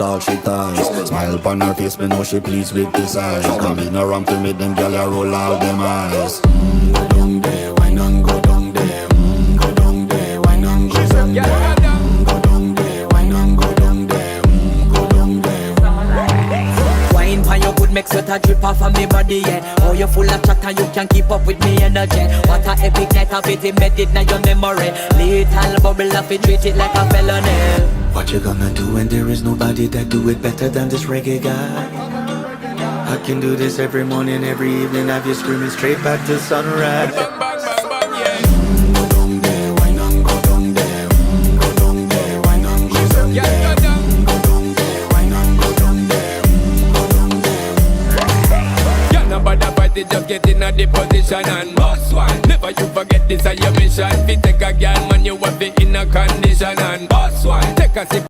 all she ties. Smile upon her face, me know she pleased with this eyes. Coming around to make them gyal a roll out them eyes. Go down there, why not go down there? Go down there, why not go down there? Go down there, why not go down there? Go down there. Wine for your good make sweat a drip off of me body, yeah. Oh, you full of chatter, you can keep up with me energy. What a epic night of it, embedded in your memory. Little bubble of it, treat it like a felony. What you gonna do when there is nobody that do it better than this reggae guy? I can do this every morning, every evening, have you screaming straight back to sunrise. Go down there, why not go down there? Go down there, why not go down there? Go down there, why not go down there? Go down there. Yeah, nobody fight it, just get in a the position and boss one. Never you forget this is your mission. If you take a girl, man, you have it in a condition and boss one. Take a sip.